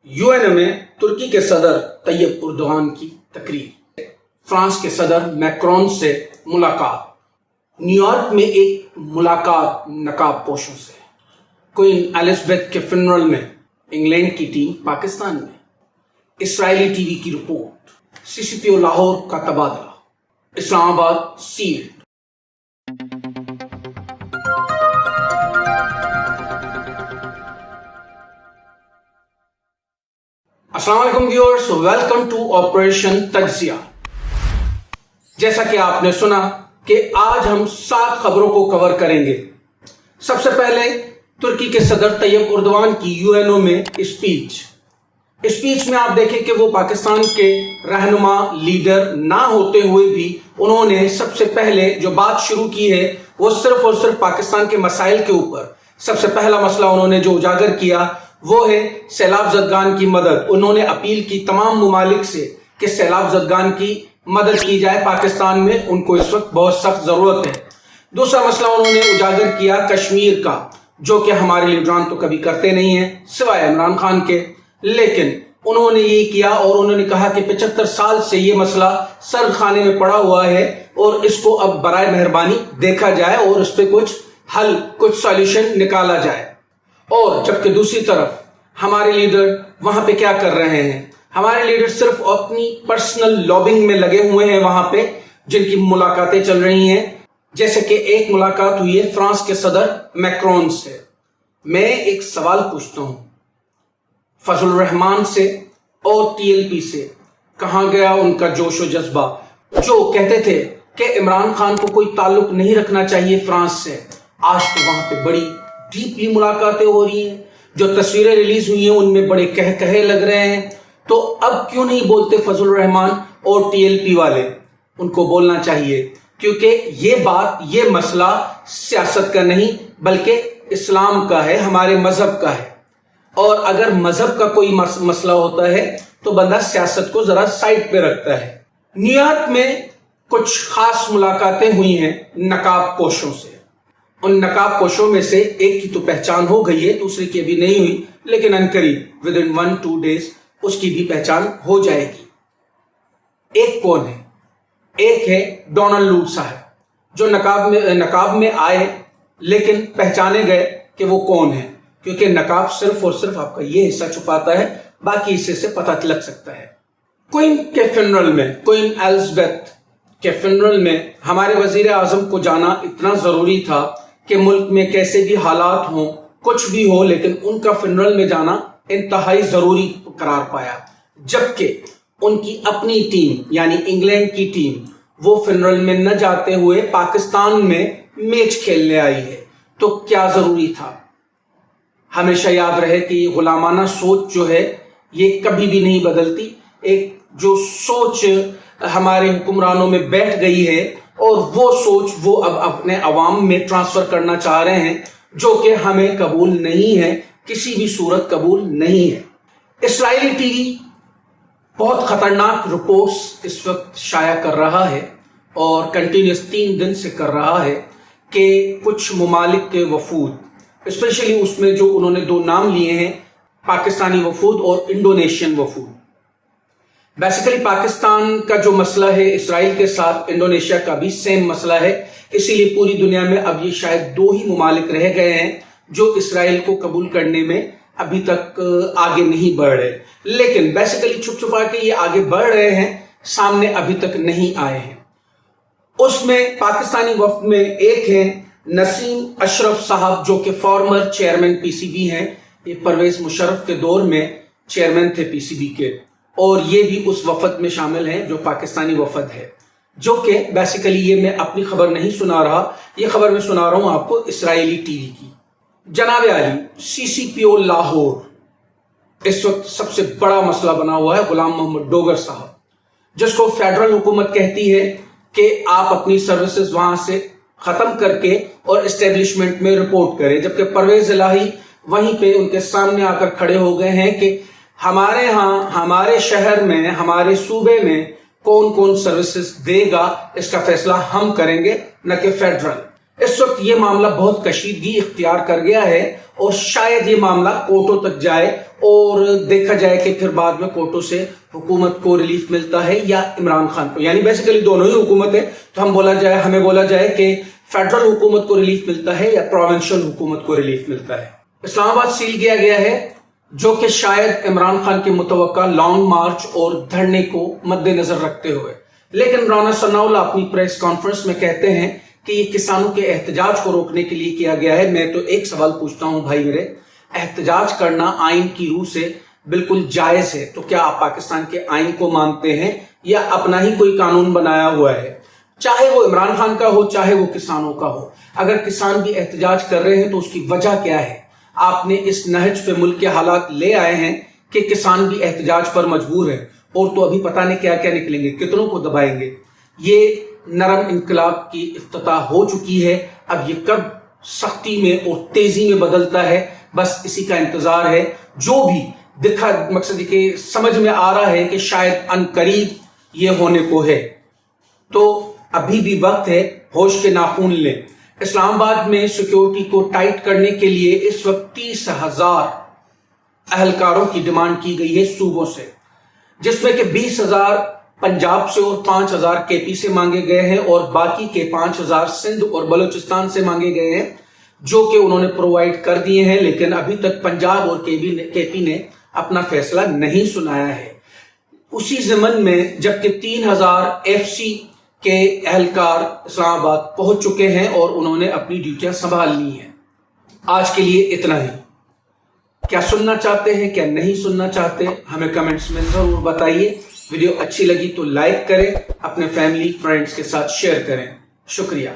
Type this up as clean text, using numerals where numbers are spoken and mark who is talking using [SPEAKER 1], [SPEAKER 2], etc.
[SPEAKER 1] UN में तुर्की के सदर तैयब उर्दवान की तकरीर, फ्रांस के सदर मैक्रोन से मुलाकात, न्यूयॉर्क में एक मुलाकात नकाब पोशों से, क्वीन एलिजाबेथ के फ्यूनरल में इंग्लैंड की टीम पाकिस्तान में, इस्राएली टीवी की रिपोर्ट, सीसीपीओ लाहौर का तबादला, इस्लामाबाद सील्ड। अस्सलाम वालेकुम व्यूअर्स, वेलकम टू ऑपरेशन तज्जिया। जैसा कि आपने सुना कि आज हम 7 खबरों को कवर करेंगे। सबसे पहले तुर्की के सदर तैयब उर्दवान की यूएनओ में स्पीच में आप देखें कि वो पाकिस्तान के रहनुमा लीडर ना होते हुए भी उन्होंने सबसे पहले जो बात शुरू की है वो सिर्फ और सिर्फ पाकिस्तान के मसाइल के ऊपर। सबसे पहला मसला उन्होंने जो उजागर किया वो है सैलाब ज़दगान की मदद। उन्होंने अपील की तमाम मुमालिक से कि सैलाब ज़दगान की मदद की जाए, पाकिस्तान में उनको इस वक्त बहुत सख्त ज़रूरत है। दूसरा मसला उन्होंने उजागर किया कश्मीर का, जो कि हमारे लीडरान तो कभी करते नहीं हैं सिवाय इमरान खान के, लेकिन उन्होंने ये किया और उन्होंने कहा कि 75 साल से ये मसला सर्द खाने में पड़ा हुआ है और इसको अब बराए मेहरबानी देखा जाए और उस पर कुछ हल, कुछ सॉल्यूशन निकाला जाए। और जबकि दूसरी तरफ हमारे लीडर वहां पे क्या कर रहे हैं? हमारे लीडर सिर्फ अपनी पर्सनल लॉबिंग में लगे हुए हैं वहां पे, जिनकी मुलाकातें चल रही हैं। जैसे कि एक मुलाकात हुई है फ्रांस के सदर मैक्रोन से। मैं एक सवाल पूछता हूं, फजल रहमान से और टीएलपी से कहां गया उनका जोश और जज्बा? जो कहते थे कि इमरान खान को कोई ताल्लुक नहीं रखना चाहिए फ्रांस से, आज तो वहां पे बड़ी डीपली मुलाकातें हो रही हैं। जो तस्वीरें रिलीज हुई हैं उनमें बड़े कहे लग रहे हैं। तो अब क्यों नहीं बोलते फजल रहमान और टीएलपी वाले? उनको बोलना चाहिए, क्योंकि ये बात, ये मसला सियासत का नहीं बल्कि इस्लाम का है, हमारे मजहब का है। और अगर मजहब का कोई मसला होता है तो बंदा सियासत को जरा साइड पे रखता है। न्यूयॉर्क में कुछ खास मुलाकातें हुई हैं नकाब पोशों से। उन नकाब पोशों में से एक की तो पहचान हो गई है, दूसरे की अभी नहीं हुई, लेकिन अनकरीब विद इन 1-2 डेज उसकी भी पहचान हो जाएगी। एक कौन है? एक है डोनाल्ड लूट साहब, जो नकाब में आए लेकिन पहचाने गए कि वो कौन है, क्योंकि नकाब सिर्फ और सिर्फ आपका ये हिस्सा छुपाता है, बाकी हिस्से से पता लग सकता है। क्वीन के फ्यूनरल में, क्वीन एलिजाबेथ के फ्यूनरल में हमारे वजीर आजम को जाना इतना जरूरी था कि मुल्क में कैसे भी हालात हों, कुछ भी हो, लेकिन उनका फ्यूनरल में जाना इंतहाई जरूरी करार पाया। जबकि उनकी अपनी टीम यानी इंग्लैंड की टीम वो फ्यूनरल में न जाते हुए पाकिस्तान में मैच खेलने आई है, तो क्या जरूरी था? हमेशा याद रहे कि गुलामाना सोच जो है ये कभी भी नहीं बदलती। एक जो सोच हमारे हुक्मरानों में बैठ गई है और वो सोच वो अब अपने अवाम में ट्रांसफर करना चाह रहे हैं, जो कि हमें कबूल नहीं है, किसी भी सूरत कबूल नहीं है। इस्राएली टीवी बहुत खतरनाक रिपोर्ट्स इस वक्त शाया कर रहा है और कंटिन्यूस 3 दिन से कर रहा है कि कुछ ममालिक के वफूद, स्पेशली उसमें जो उन्होंने 2 नाम लिए हैं, पाकिस्तानी वफूद और इंडोनेशियन वफूद। बेसिकली पाकिस्तान का जो मसला है इसराइल के साथ, इंडोनेशिया का भी सेम मसला है। इसीलिए पूरी दुनिया में अब ये शायद 2 ही ममालिक रह गए हैं जो इसराइल को कबूल करने में अभी तक आगे नहीं बढ़ रहे। लेकिन बेसिकली छुप छुपा के ये आगे बढ़ रहे हैं, सामने अभी तक नहीं आए हैं। उसमें पाकिस्तानी वफ्द में एक है नसीम अशरफ साहब, जो कि फॉर्मर चेयरमैन पीसीबी हैं। ये परवेज मुशर्रफ के दौर में चेयरमैन थे पीसीबी के, और ये भी उस वफद में शामिल हैं जो पाकिस्तानी वफद है। जो कि बेसिकली ये मैं अपनी खबर नहीं सुना रहा, ये खबर मैं सुना रहा हूं आपको इस्राएली टीवी की। जनाब आली सीसीपीओ लाहौर इस वक्त सबसे बड़ा मसला बना हुआ है गुलाम मोहम्मद डोगर साहब, जिसको फेडरल हुकूमत कहती है कि आप अपनी सर्विसेज वहां से खत्म करके और एस्टेब्लिशमेंट में रिपोर्ट करें। जबकि परवेज इलाही वहीं पे उनके सामने आकर खड़े हो गए हैं कि हमारे यहाँ, हमारे शहर में, हमारे सूबे में कौन कौन सर्विसेज देगा, इसका फैसला हम करेंगे, न कि फेडरल। इस वक्त ये मामला बहुत कशीदगी इख्तियार कर गया है और शायद ये मामला कोर्टों तक जाए और देखा जाए कि फिर बाद में कोर्टों से हुकूमत को रिलीफ मिलता है या इमरान खान को, यानी बेसिकली दोनों ही हुकूमत है, तो हमें बोला जाए कि फेडरल हुकूमत को रिलीफ मिलता है या प्रोविंशियल हुकूमत को रिलीफ मिलता है। इस्लामाबाद सील किया गया है, जो कि शायद इमरान खान के मुतवक्का लॉन्ग मार्च और धरने को मद्देनजर रखते हुए, लेकिन राना सनाउल्लाह अपनी प्रेस कॉन्फ्रेंस में कहते हैं कि ये किसानों के एहतजाज को रोकने के लिए किया गया है। मैं तो एक सवाल पूछता हूं भाई मेरे, एहतजाज करना आइन की रूह से बिल्कुल जायज है, तो क्या आप पाकिस्तान के आइन को मानते हैं या अपना ही कोई कानून बनाया हुआ है, चाहे वो इमरान खान का हो चाहे वो किसानों का हो? अगर किसान भी एहतजाज कर रहे हैं तो उसकी वजह क्या है? आपने इस नहज पे मुल्क के हालात ले आए हैं कि किसान भी एहतजाज पर मजबूर है, और तो अभी पता नहीं क्या क्या निकलेंगे, कितनों को दबाएंगे। ये नरम इनकलाब की इफ्तिताह हो चुकी है, अब ये कब सख्ती में और तेजी में बदलता है, बस इसी का इंतजार है। जो भी मकसद के समझ में आ रहा है कि शायद अनकरीब ये होने को है, तो अभी भी वक्त है, होश के नाखून लें। इस्लामाबाद में सिक्योरिटी को टाइट करने के लिए इस वक्त 30,000 अहलकारों की डिमांड की गई है सूबों से, जिसमें कि 20,000 पंजाब से और 5,000 केपी से मांगे गए हैं, और बाकी के 5,000 सिंध और बलूचिस्तान से मांगे गए हैं, जो कि उन्होंने प्रोवाइड कर दिए हैं। लेकिन अभी तक पंजाब और केपी ने अपना फैसला नहीं सुनाया है। उसी ज़मन में जबकि 3,000 एफसी के एहलकार इस्लामाबाद पहुंच चुके हैं और उन्होंने अपनी ड्यूटियां संभाल ली हैं। आज के लिए इतना ही। क्या सुनना चाहते हैं, क्या नहीं सुनना चाहते, हमें कमेंट्स में जरूर बताइए। वीडियो अच्छी लगी तो लाइक करें, अपने फैमिली फ्रेंड्स के साथ शेयर करें। शुक्रिया।